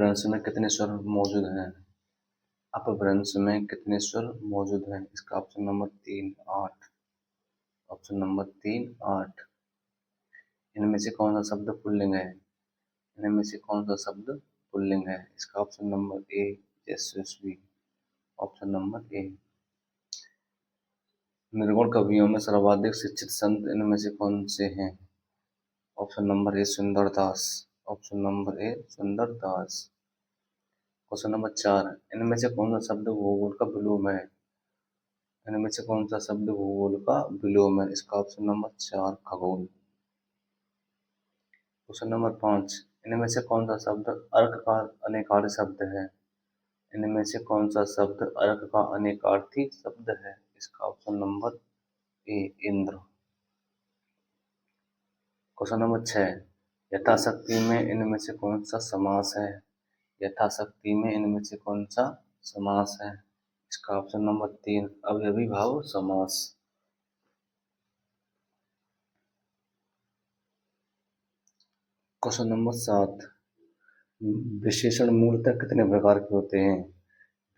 अपभ्रंश में कितने स्वर मौजूद हैं? अपभ्रंश में कितने स्वर मौजूद हैं? इसका ऑप्शन नंबर 3 8। Option number 3 8। इनमें से कौन सा शब्द पुल्लिंग है? इनमें से कौन सा शब्द पुल्लिंग है? इसका ऑप्शन नंबर ए यशस्वी। ऑप्शन नंबर ए। निर्गुण कवियों में सर्वाधिक शिक्षित संत इनमें से कौन से हैं? ऑप्शन नंबर ए सुंदरदास। ऑप्शन नंबर ए सुंदरदास। क्वेश्चन नंबर 4, इनमें से कौन सा शब्द भूगोल का विलोम है? इनमें से कौन सा शब्द भूगोल का विलोम है? इसका ऑप्शन नंबर 4 खगोल। क्वेश्चन नंबर 5, इनमें से कौन सा शब्द अर्क का अनेकार्थी शब्द है? इनमें से कौन सा शब्द अर्क का अनेकार्थी शब्द है? इसका ऑप्शन नंबर ए इंद्र। क्वेश्चन नंबर 6, यथाशक्ति में इनमें से कौन सा समास है? यथाशक्ति में इनमें से कौन सा समास है? इसका ऑप्शन नंबर 3 अव्ययीभाव समास। क्वेश्चन नंबर 7, विशेषण मूलतः कितने प्रकार के होते हैं?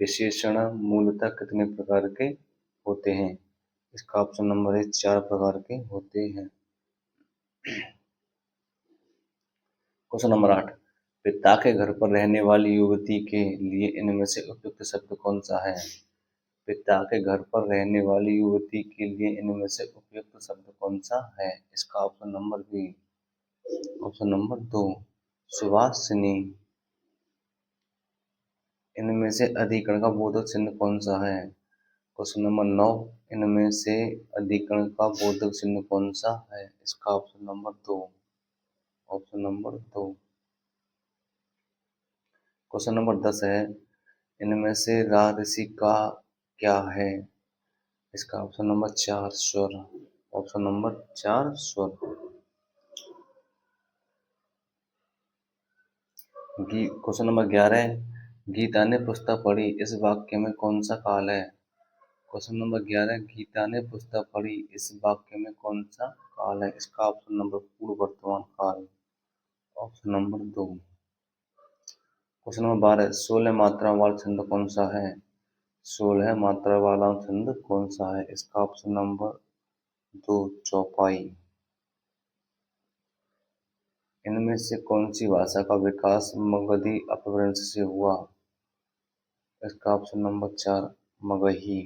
विशेषण मूलतः कितने प्रकार के होते हैं? इसका ऑप्शन नंबर है 4 प्रकार के होते हैं। क्वेश्चन नंबर 8, पिता के घर पर रहने वाली युवती के लिए इनमें से उपयुक्त शब्द कौन सा है? पिता के घर पर रहने वाली युवती के लिए इनमें से उपयुक्त शब्द कौन सा है? इसका option number B. Option number 2 Subhashini. इनमें से अधिकरण का बोधक चिन्ह कौन सा है? क्वेश्चन नंबर 9, इनमें से अधिकरण का बोधक चिन्ह कौन सा है? इसका option number 2। Option number 2। Question number 10 है, इनमें से राजसी का क्या है? इसका ऑप्शन नंबर 4 स्वर। ऑप्शन नंबर 4 स्वर। क्वेश्चन नंबर 11, गीता ने पुस्तक पढ़ी इस वाक्य में कौन सा काल है? क्वेश्चन नंबर 11, गीता ने पुस्तक पढ़ी इस वाक्य में कौन सा काल है? इसका ऑप्शन नंबर पूर्व वर्तमान काल। Option number 2। क्वेश्चन नंबर 12, 16 मात्रा वाला छंद कौन सा है? 16 मात्रा वाला छंद कौन सा है? इसका ऑप्शन नंबर 2 चौपाई। इनमें से कौन सी भाषा का विकास मगधी अपभ्रंश से हुआ? इसका option number 4 Magahi.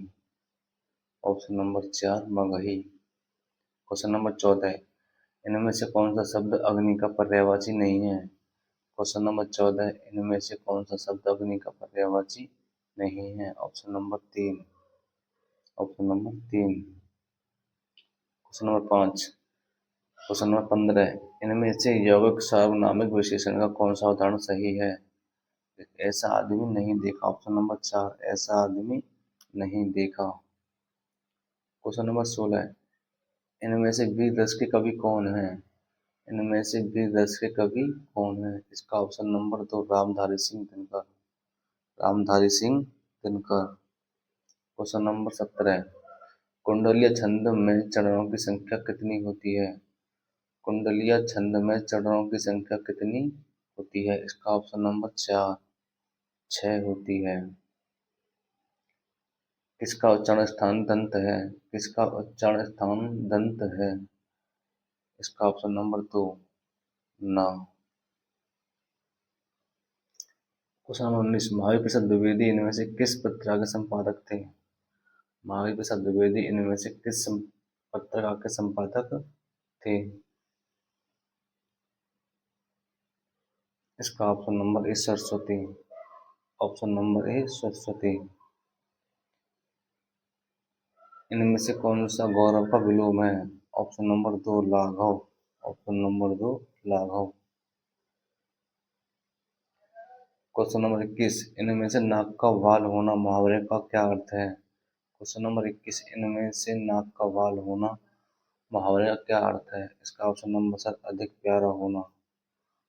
Option number 4 Magahi. Question number 14, इनमें से कौन सा शब्द अग्नि का पर्यायवाची नहीं है? क्वेश्चन नंबर 14, इनमें से कौन सा शब्द अग्नि का पर्यायवाची नहीं है? Option number 3। Option number 3। Question number 5। Question number 15, इनमें से यौगिक सार्वनामिक विशेषण का कौन सा उदाहरण सही है? ऐसा आदमी नहीं देखा। ऑप्शन नंबर 4 ऐसा आदमी नहीं देखा। क्वेश्चन नंबर 16, इनमें से वीर रस के कवि कौन है? इनमें से वीर रस के कवि कौन है? इसका option number 2 Ramdhari Singh Dinkar. Ramdhari Singh Dinkar. Question number 17, कुंडलीय छंद में चरणों की संख्या कितनी होती है? कुंडलीय छंद में चरणों की संख्या कितनी होती है? इसका ऑप्शन नंबर 4 6 होती है। किसका उच्चारण स्थान दंत है? किसका उच्चारण स्थान दंत है? इसका ऑप्शन नंबर 2 ना। क्वेश्चन नंबर 19, महावीर प्रसाद द्विवेदी इनमें से किस पत्रिका के संपादक थे? महावीर प्रसाद द्विवेदी इनमें से किस पत्रिका के संपादक थे? इसका option number A Saraswati. Option number A Saraswati. इनमें से कौन सा गौरव का विलोम है? ऑप्शन नंबर 2 लाघव। ऑप्शन नंबर 2 लाघव। क्वेश्चन नंबर 21, इनमें से नाक का वाल होना मुहावरे का क्या अर्थ है? क्वेश्चन नंबर 21, इनमें से नाक का वाल होना मुहावरे का क्या अर्थ है? इसका ऑप्शन नंबर 7 अधिक प्यारा होना।